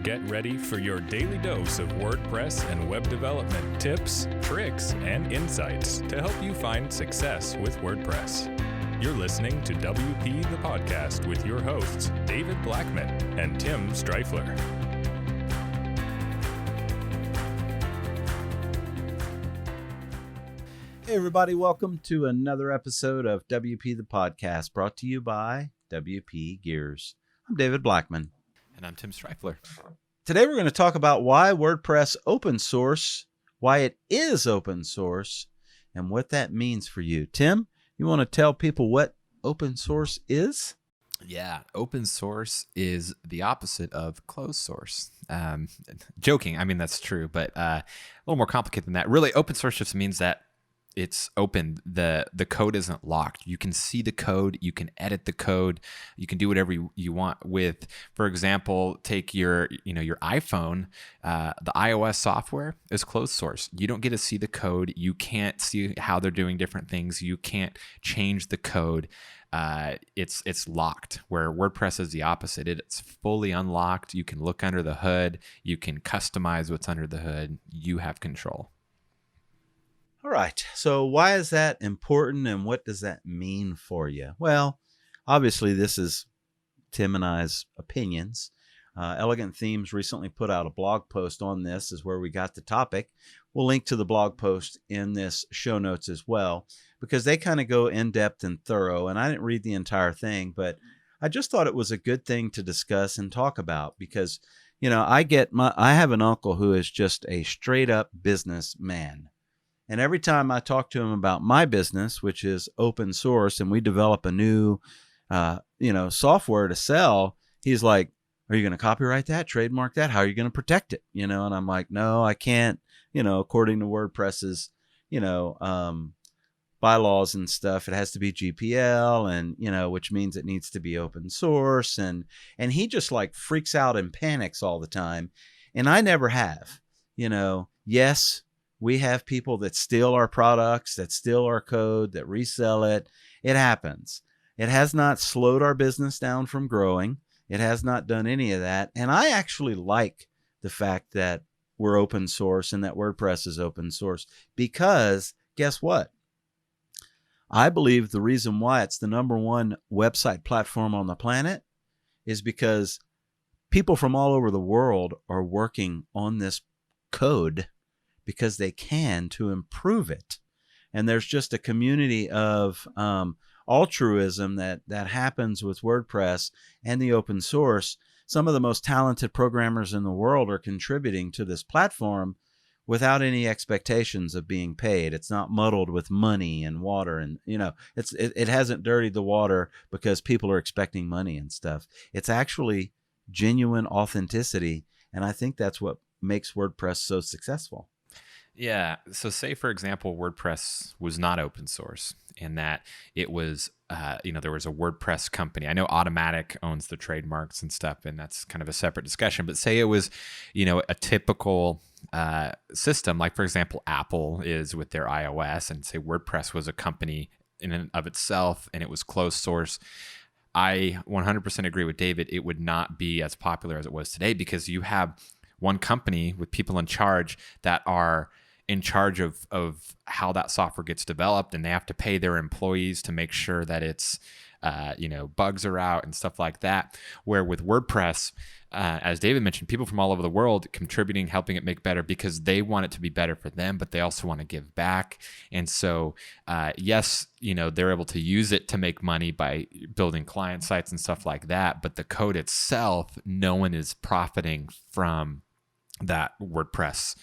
Get ready for your daily dose of WordPress and web development tips, tricks, and insights to help you find success with WordPress. You're listening to WP the Podcast with your hosts, David Blackman and Tim Streifler. Hey everybody, welcome to another episode of WP the Podcast, brought to you by WP Gears. I'm David Blackman. And I'm Tim Streifler. Today we're going to talk about why WordPress open source, why it is open source, and what that means for you. Tim, you want to tell people what open source is? Yeah, open source is the opposite of closed source. Joking, I mean, that's true, but a little more complicated than that. Really, open source just means that it's open. The code isn't locked. You can see the code. You can edit the code. You can do whatever you want with. For example, take your iPhone. The iOS software is closed source. You don't get to see the code. You can't see how they're doing different things. You can't change the code. It's locked. Where WordPress is the opposite. It's fully unlocked. You can look under the hood. You can customize what's under the hood. You have control. All right, so why is that important and what does that mean for you? Well, obviously this is Tim and I's opinions. Elegant Themes recently put out a blog post on this, is where we got the topic. We'll link to the blog post in this show notes as well, because they kind of go in-depth and thorough, and I didn't read the entire thing, but I just thought it was a good thing to discuss and talk about because, I have an uncle who is just a straight-up businessman. And every time I talk to him about my business, which is open source, and we develop a new, software to sell, he's like, "Are you going to copyright that, trademark that? How are you going to protect it?" And I'm like, "No, I can't." According to WordPress's, bylaws and stuff, it has to be GPL, and which means it needs to be open source, and he just like freaks out and panics all the time, and I never have. Yes. We have people that steal our products, that steal our code, that resell it. It happens. It has not slowed our business down from growing. It has not done any of that. And I actually like the fact that we're open source and that WordPress is open source because guess what? I believe the reason why it's the number one website platform on the planet is because people from all over the world are working on this code because they can to improve it. And there's just a community of altruism that happens with WordPress and the open source. Some of the most talented programmers in the world are contributing to this platform without any expectations of being paid. It's not muddled with money and water, and it hasn't dirtied the water because people are expecting money and stuff. It's actually genuine authenticity, and I think that's what makes WordPress so successful. Yeah. So say, for example, WordPress was not open source and that it was, there was a WordPress company. I know Automatic owns the trademarks and stuff, and that's kind of a separate discussion. But say it was, a typical system, like, for example, Apple is with their iOS, and say WordPress was a company in and of itself and it was closed source. I 100% agree with David. It would not be as popular as it was today because you have one company with people in charge that are in charge of how that software gets developed, and they have to pay their employees to make sure that it's, bugs are out and stuff like that. Where with WordPress, as David mentioned, people from all over the world contributing, helping it make better because they want it to be better for them, but they also want to give back. And so, yes, they're able to use it to make money by building client sites and stuff like that. But the code itself, no one is profiting from that WordPress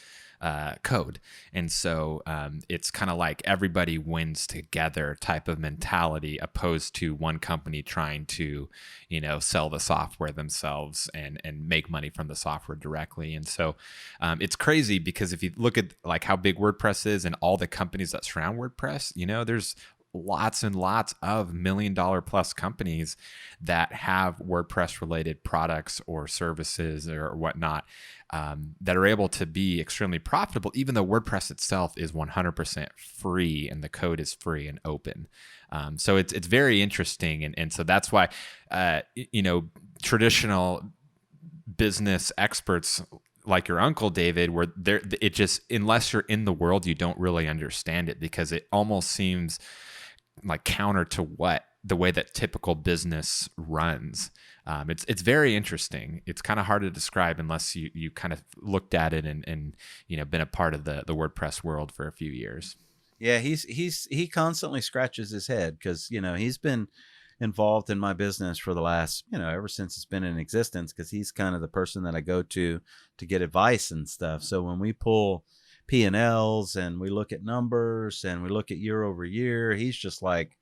code. And so it's kind of like everybody wins together type of mentality, opposed to one company trying to, sell the software themselves and make money from the software directly. And so it's crazy because if you look at like how big WordPress is and all the companies that surround WordPress, there's lots and lots of $1 million plus companies that have WordPress related products or services or whatnot that are able to be extremely profitable, even though WordPress itself is 100% free and the code is free and open. So it's very interesting. And so that's why, traditional business experts like your uncle David, where it just, unless you're in the world, you don't really understand it, because it almost seems like counter to the way that typical business runs. It's very interesting. It's kind of hard to describe unless you kind of looked at it and been a part of the WordPress world for a few years. Yeah, he constantly scratches his head because he's been involved in my business for the last ever since it's been in existence, because he's kind of the person that I go to get advice and stuff. So when we pull P&Ls and we look at numbers and we look at year over year, he's just like,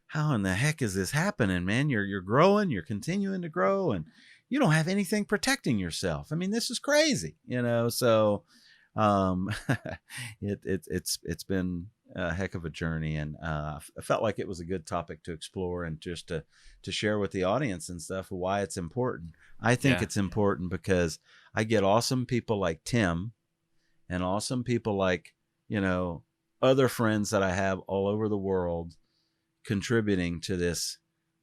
how in the heck is this happening, man? You're growing, you're continuing to grow, and you don't have anything protecting yourself. I mean, this is crazy, So it's been a heck of a journey, and I felt like it was a good topic to explore and just to share with the audience and stuff why it's important. I think it's important because I get awesome people like Tim and awesome people like, other friends that I have all over the world contributing to this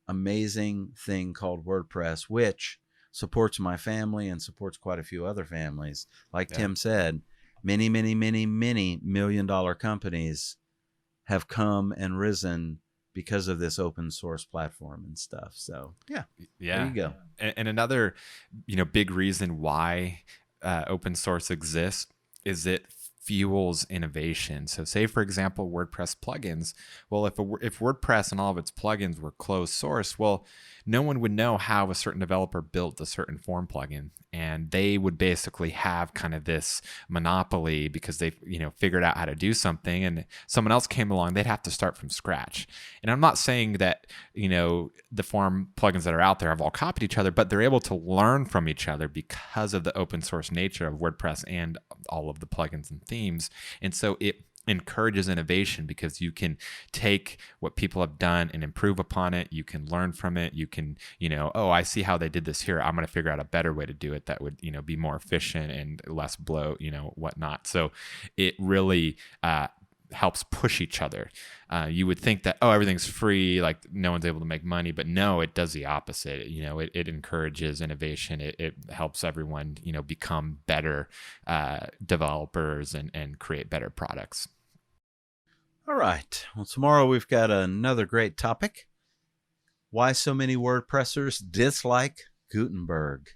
amazing thing called WordPress, which supports my family and supports quite a few other families. Like Tim said, many, many, many, many $million-dollar companies have come and risen because of this open source platform and stuff. So there you go. And another, big reason why open source exists is it fuels innovation. So say, for example, WordPress plugins. Well, if WordPress and all of its plugins were closed source, well, no one would know how a certain developer built a certain form plugin. And they would basically have kind of this monopoly because they, figured out how to do something, and someone else came along, they'd have to start from scratch. And I'm not saying that, the form plugins that are out there have all copied each other, but they're able to learn from each other because of the open source nature of WordPress and all of the plugins and themes. And so it encourages innovation because you can take what people have done and improve upon it. You can learn from it. You can, I see how they did this here. I'm going to figure out a better way to do it that would, be more efficient and less bloat, whatnot. So it really helps push each other. You would think that, everything's free, like no one's able to make money, but no, it does the opposite. It encourages innovation. It helps everyone, become better developers and create better products. All right. Well, tomorrow we've got another great topic. Why so many WordPressers dislike Gutenberg.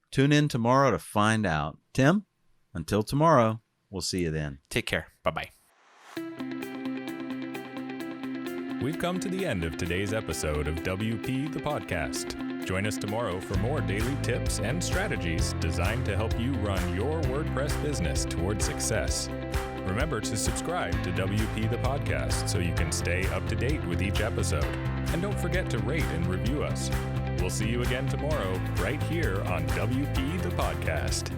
Tune in tomorrow to find out. Tim, until tomorrow, we'll see you then. Take care. Bye-bye. We've come to the end of today's episode of WP the Podcast. Join us tomorrow for more daily tips and strategies designed to help you run your WordPress business toward success. Remember to subscribe to WP the Podcast so you can stay up to date with each episode. And don't forget to rate and review us. We'll see you again tomorrow right here on WP the Podcast.